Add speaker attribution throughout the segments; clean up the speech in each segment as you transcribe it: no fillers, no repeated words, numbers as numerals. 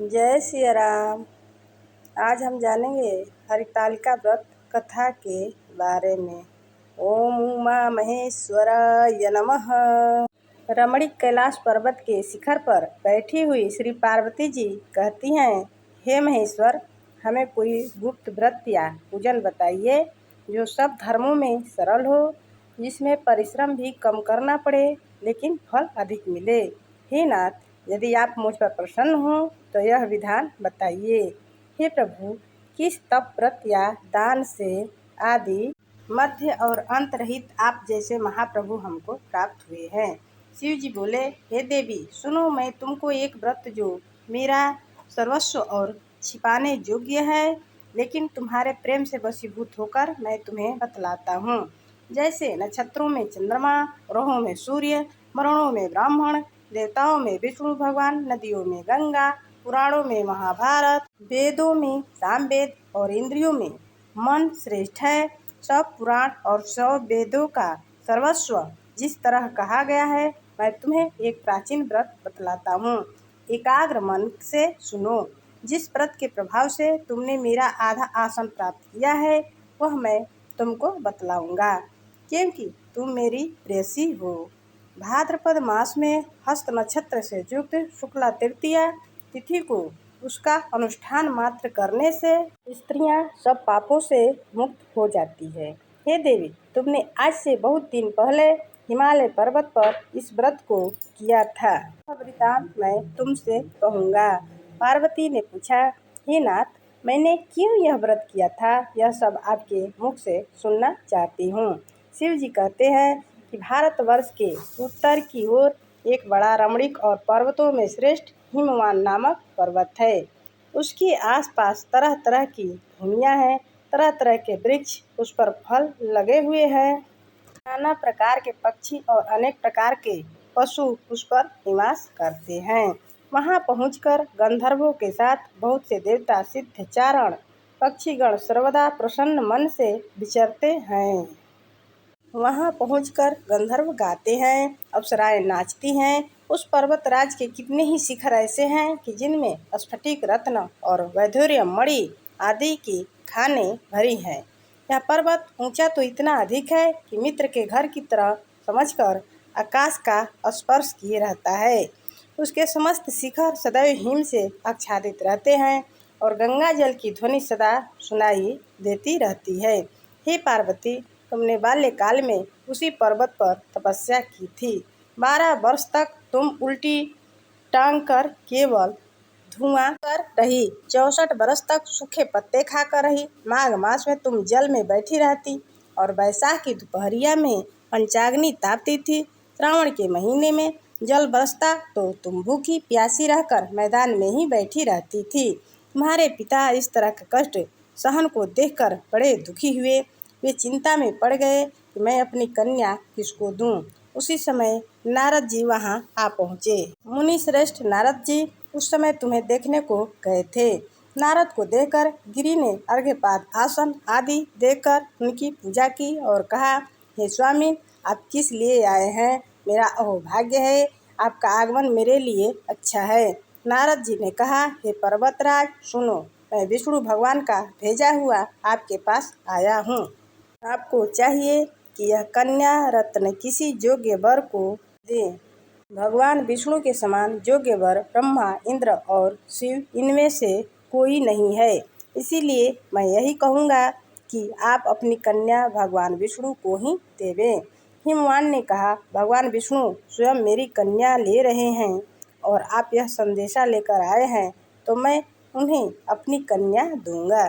Speaker 1: जय सिया राम। आज हम जानेंगे हरितालिका व्रत कथा के बारे में। ओम उमा महेश्वराय नमः। रमणीक कैलाश पर्वत के शिखर पर बैठी हुई श्री पार्वती जी कहती हैं, हे महेश्वर, हमें कोई गुप्त व्रत या पूजन बताइए जो सब धर्मों में सरल हो, जिसमें परिश्रम भी कम करना पड़े लेकिन फल अधिक मिले। हे नाथ, यदि आप मुझ पर प्रसन्न हो तो यह विधान बताइए। हे प्रभु, किस तप व्रत या दान से आदि मध्य और अंत रहित आप जैसे महाप्रभु हमको प्राप्त हुए हैं। शिव जी बोले, हे देवी सुनो, मैं तुमको एक व्रत जो मेरा सर्वस्व और छिपाने योग्य है, लेकिन तुम्हारे प्रेम से वशीभूत होकर मैं तुम्हें बतलाता हूँ। जैसे नक्षत्रों में चंद्रमा, ग्रहों में सूर्य, मरणों में ब्राह्मण, देवताओं में विष्णु भगवान, नदियों में गंगा, पुराणों में महाभारत, वेदों में सामवेद और इंद्रियों में मन श्रेष्ठ है। सब पुराण और सब वेदों का सर्वस्व जिस तरह कहा गया है, मैं तुम्हें एक प्राचीन व्रत बतलाता हूँ। एकाग्र मन से सुनो। जिस व्रत के प्रभाव से तुमने मेरा आधा आसन प्राप्त किया है, वह मैं तुमको बतलाऊंगा, क्योंकि तुम मेरी प्रेयसी हो। भाद्रपद मास में हस्त नक्षत्र से युक्त शुक्ला तृतीया तिथि को उसका अनुष्ठान मात्र करने से स्त्रियां सब पापों से मुक्त हो जाती है। हे देवी, तुमने आज से बहुत दिन पहले हिमालय पर्वत पर इस व्रत को किया था। यह वृतांत मैं तुमसे कहूँगा। पार्वती ने पूछा, हे नाथ, मैंने क्यों यह व्रत किया था, यह सब आपके मुख से सुनना चाहती हूँ। शिव जी कहते हैं कि भारतवर्ष के उत्तर की ओर एक बड़ा रमणीक और पर्वतों में श्रेष्ठ हिमवान नामक पर्वत है। उसके आसपास तरह तरह की भूमियाँ हैं, तरह तरह के वृक्ष, उस पर फल लगे हुए हैं। नाना प्रकार के पक्षी और अनेक प्रकार के पशु उस पर निवास करते हैं। वहाँ पहुंचकर गंधर्वों के साथ बहुत से देवता, सिद्ध, चारण, पक्षीगण सर्वदा प्रसन्न मन से विचरते हैं। वहाँ पहुंचकर गंधर्व गाते हैं, अप्सराएं नाचती हैं। उस पर्वत राज के कितने ही शिखर ऐसे हैं कि जिनमें स्फटिक, रत्न और वैढूर्य मणि आदि की खानें भरी हैं। यह पर्वत ऊंचा तो इतना अधिक है कि मित्र के घर की तरह समझकर आकाश का स्पर्श किए रहता है। उसके समस्त शिखर सदैव हिम से आच्छादित रहते हैं और गंगा जल की ध्वनि सदा सुनाई देती रहती है। हे पार्वती, तुमने बाल्यकाल में उसी पर्वत पर तपस्या की थी। 12 वर्ष तक तुम उल्टी टांग कर केवल धुआं कर रही, 64 वर्ष तक सूखे पत्ते खाकर रही। माघ मास में तुम जल में बैठी रहती और वैशाख की दोपहरिया में पंचाग्नि तापती थी। श्रावण के महीने में जल बरसता तो तुम भूखी प्यासी रहकर मैदान में ही बैठी रहती थी। तुम्हारे पिता इस तरह का कष्ट सहन को देखकर बड़े दुखी हुए। वे चिंता में पड़ गए कि मैं अपनी कन्या किसको दूं। उसी समय नारद जी वहां आ पहुँचे। मुनि श्रेष्ठ नारद जी उस समय तुम्हें देखने को गए थे। नारद को देखकर गिरि ने अर्घ्यपाद, आसन आदि देकर उनकी पूजा की और कहा, हे स्वामी, आप किस लिए आए हैं? मेरा अहोभाग्य है, आपका आगमन मेरे लिए अच्छा है। नारद जी ने कहा, हे पर्वतराज सुनो, मैं विष्णु भगवान का भेजा हुआ आपके पास आया हूँ। आपको चाहिए कि यह कन्या रत्न किसी योग्य वर को दें। भगवान विष्णु के समान योग्य वर ब्रह्मा, इंद्र और शिव, इनमें से कोई नहीं है। इसीलिए मैं यही कहूँगा कि आप अपनी कन्या भगवान विष्णु को ही देवें। हिमवान ने कहा, भगवान विष्णु स्वयं मेरी कन्या ले रहे हैं और आप यह संदेशा लेकर आए हैं, तो मैं उन्हें अपनी कन्या दूंगा।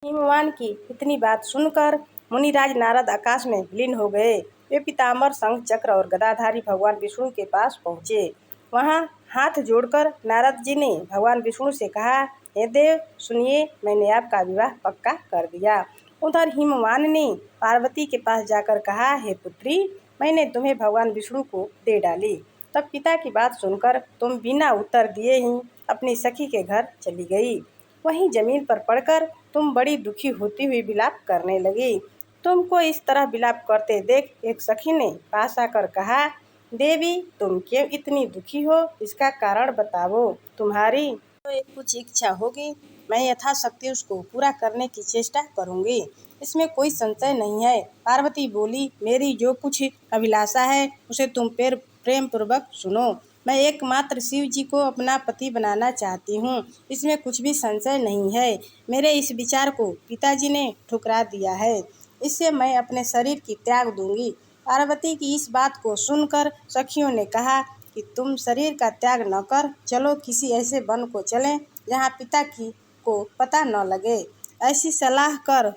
Speaker 1: हिमवान की इतनी बात सुनकर मुनिराज नारद आकाश में विलीन हो गए। वे पीताम्बर, शंख, चक्र और गदाधारी भगवान विष्णु के पास पहुँचे। वहाँ हाथ जोड़कर नारद जी ने भगवान विष्णु से कहा, हे देव सुनिए, मैंने आपका विवाह पक्का कर दिया। उधर हिमवान ने पार्वती के पास जाकर कहा, हे पुत्री, मैंने तुम्हें भगवान विष्णु को दे डाली। तब पिता की बात सुनकर तुम बिना उत्तर दिए ही अपनी सखी के घर चली गई। वहीं जमीन पर पड़कर तुम बड़ी दुखी होती हुई विलाप करने लगी। तुमको इस तरह विलाप करते देख एक सखी ने पास आकर कहा, देवी, तुम क्यों इतनी दुखी हो? इसका कारण बताओ। तुम्हारी तो एक कुछ इच्छा होगी, मैं यथाशक्ति उसको पूरा करने की चेष्टा करूंगी, इसमें कोई संशय नहीं है। पार्वती बोली, मेरी जो कुछ अभिलाषा है उसे तुम प्रेम पूर्वक सुनो। मैं एकमात्र शिव जी को अपना पति बनाना चाहती हूँ, इसमें कुछ भी संशय नहीं है। मेरे इस विचार को पिताजी ने ठुकरा दिया है, इससे मैं अपने शरीर की त्याग दूंगी। पार्वती की इस बात को सुनकर सखियों ने कहा कि तुम शरीर का त्याग न कर चलो, किसी ऐसे वन को चलें जहाँ पिता की को पता न लगे। ऐसी सलाह कर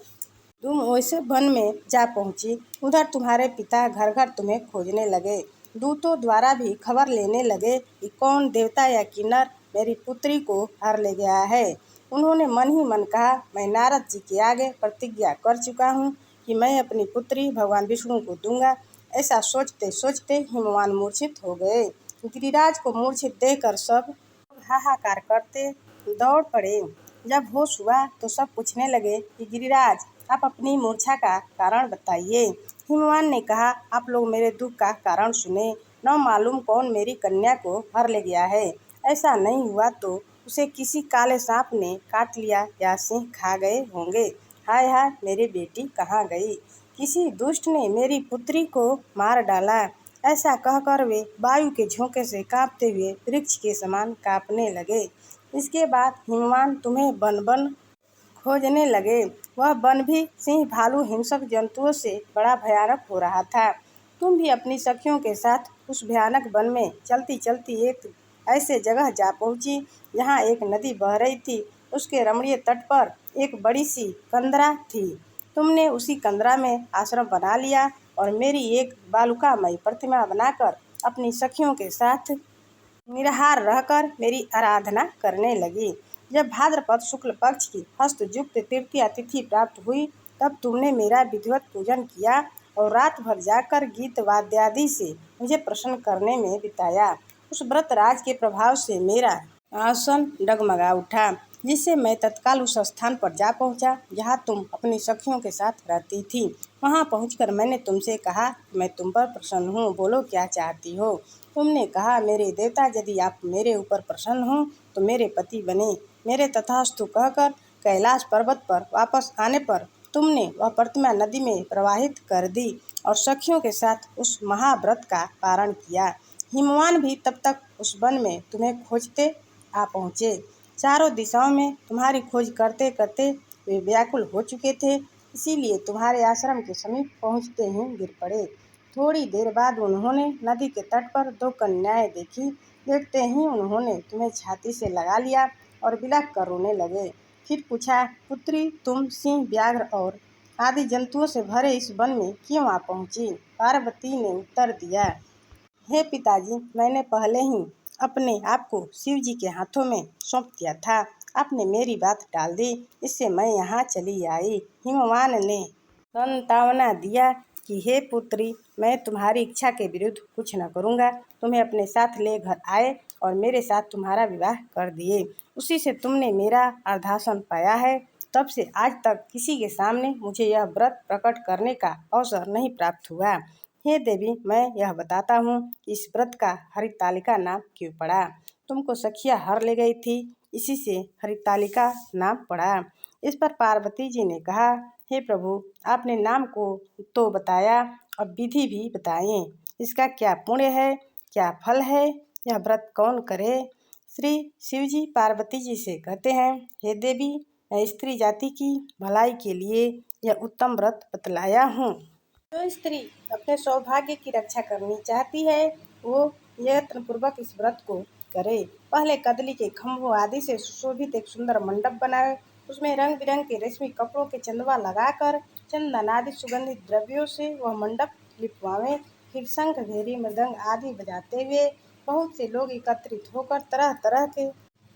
Speaker 1: तुम वैसे वन में जा पहुंची। उधर तुम्हारे पिता घर घर तुम्हें खोजने लगे। दूतों द्वारा भी खबर लेने लगे कि कौन देवता या किन्नर मेरी पुत्री को हर ले गया है। उन्होंने मन ही मन कहा, मैं नारद जी के आगे प्रतिज्ञा कर चुका हूँ कि मैं अपनी पुत्री भगवान विष्णु को दूंगा। ऐसा सोचते सोचते हिमवान मूर्छित हो गए। गिरिराज को मूर्छित देखकर सब हाहाकार करते दौड़ पड़े। जब होश हुआ तो सब पूछने लगे कि गिरिराज, आप अपनी मूर्छा का कारण बताइए। हिमवान ने कहा, आप लोग मेरे दुख का कारण सुने। न मालूम कौन मेरी कन्या को हर ले गया है। ऐसा नहीं हुआ तो उसे किसी काले सांप ने काट लिया या सिंह खा गए होंगे। हाय हाय, मेरी बेटी कहाँ गई? किसी दुष्ट ने मेरी पुत्री को मार डाला। ऐसा कहकर वे वायु के झोंके से कांपते हुए वृक्ष के समान कांपने लगे। इसके बाद हिमवान तुम्हें वन वन खोजने लगे। वह वन भी सिंह भालू हिंसक जंतुओं से बड़ा भयानक हो रहा था। तुम भी अपनी सखियों के साथ उस भयानक वन में चलती चलती एक ऐसे जगह जा पहुंची जहाँ एक नदी बह रही थी। उसके रमणीय तट पर एक बड़ी सी कंदरा थी। तुमने उसी कंदरा में आश्रम बना लिया और मेरी एक बालुकामयी प्रतिमा बनाकर अपनी सखियों के साथ निराहार रहकर मेरी आराधना करने लगी। जब भाद्रपद शुक्ल पक्ष की हस्तयुक्त तृतीया तिथि प्राप्त हुई तब तुमने मेरा विधिवत पूजन किया और रात भर जाकर गीत वाद्यादि से मुझे प्रसन्न करने में बिताया। उस व्रत राज के प्रभाव से मेरा आसन डगमगा उठा, जिससे मैं तत्काल उस स्थान पर जा पहुंचा जहां तुम अपनी सखियों के साथ रहती थी। वहां पहुंचकर मैंने तुमसे कहा, मैं तुम पर प्रसन्न हूँ, बोलो क्या चाहती हो। तुमने कहा, मेरे देवता, यदि आप मेरे ऊपर प्रसन्न हो तो मेरे पति बने। मेरे तथास्तु कहकर कैलाश पर्वत पर वापस आने पर तुमने वह प्रतिमा नदी में प्रवाहित कर दी और सखियों के साथ उस महाव्रत का पारण किया। हिमवान भी तब तक उस वन में तुम्हें खोजते आ पहुँचे। चारों दिशाओं में तुम्हारी खोज करते करते वे व्याकुल हो चुके थे, इसीलिए तुम्हारे आश्रम के समीप पहुँचते ही गिर पड़े। थोड़ी देर बाद उन्होंने नदी के तट पर दो कन्याएं देखी। देखते ही उन्होंने तुम्हें छाती से लगा लिया और बिलख कर रोने लगे। फिर पूछा, पुत्री, तुम सिंह, व्याघ्र और आदि जंतुओं से भरे इस वन में क्यों आ पहुंची? पार्वती ने उत्तर दिया, हे पिताजी, मैंने पहले ही अपने आप को शिव जी के हाथों में सौंप दिया था। आपने मेरी बात टाल दी, इससे मैं यहाँ चली आई। हिमवान ने संतावना दिया कि हे पुत्री, मैं तुम्हारी इच्छा के विरुद्ध कुछ न करूँगा। तुम्हें अपने साथ ले घर आए और मेरे साथ तुम्हारा विवाह कर दिए। उसी से तुमने मेरा अर्धासन पाया है। तब से आज तक किसी के सामने मुझे यह व्रत प्रकट करने का अवसर नहीं प्राप्त हुआ। हे देवी, मैं यह बताता हूँ कि इस व्रत का हरितालिका नाम क्यों पड़ा। तुमको सखिया हर ले गई थी, इसी से हरितालिका नाम पड़ा। इस पर पार्वती जी ने कहा, हे प्रभु, आपने नाम को तो बताया, अब विधि भी बताएं। इसका क्या पुण्य है, क्या फल है, यह व्रत कौन करे। श्री शिवजी पार्वती जी से कहते हैं, हे देवी, मैं स्त्री जाति की भलाई के लिए यह उत्तम व्रत बतलाया हूँ। जो स्त्री अपने सौभाग्य की रक्षा करनी चाहती है वो यत्नपूर्वक इस व्रत को करे। पहले कदली के खंभों आदि से सुशोभित एक सुंदर मंडप बनाए, उसमें रंग बिरंग के रेशमी कपड़ों के चंदवा लगाकर चंदन आदि सुगंधित द्रव्यों से वह मंडप लिपवावे। फिर शंख, भेरी, मृदंग आदि बजाते हुए बहुत से लोग एकत्रित होकर तरह तरह के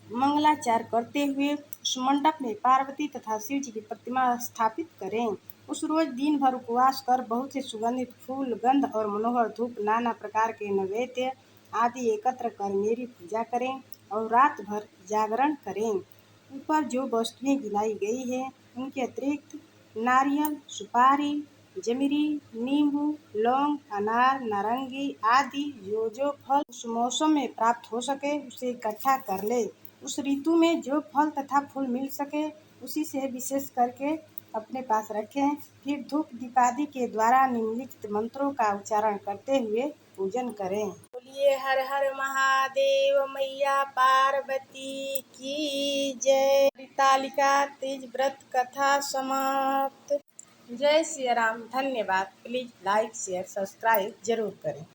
Speaker 1: मंगलाचार करते हुए उस मंडप में पार्वती तथा शिव जी की प्रतिमा स्थापित करें। उस रोज दिन भर उपवास कर बहुत से सुगंधित फूल, गंध और मनोहर धूप, नाना प्रकार के नैवेद्य आदि एकत्र कर मेरी पूजा करें और रात भर जागरण करें। ऊपर जो वस्तुएं गिनाई गई है उनके अतिरिक्त नारियल, सुपारी, जमीरी, नींबू, लौंग, अनार, नारंगी आदि जो जो फल उस मौसम में प्राप्त हो सके उसे इकट्ठा कर ले। उस ऋतु में जो फल तथा फूल मिल सके उसी से विशेष करके अपने पास रखें। फिर धूप दीपादि के द्वारा निम्नलिखित मंत्रों का उच्चारण करते हुए पूजन करें। बोलिए हर हर महादेव, मैया पार्वती की जय। हरितालिका तीज व्रत कथा समाप्त। जय श्री राम। धन्यवाद। प्लीज लाइक शेयर सब्सक्राइब जरूर करें।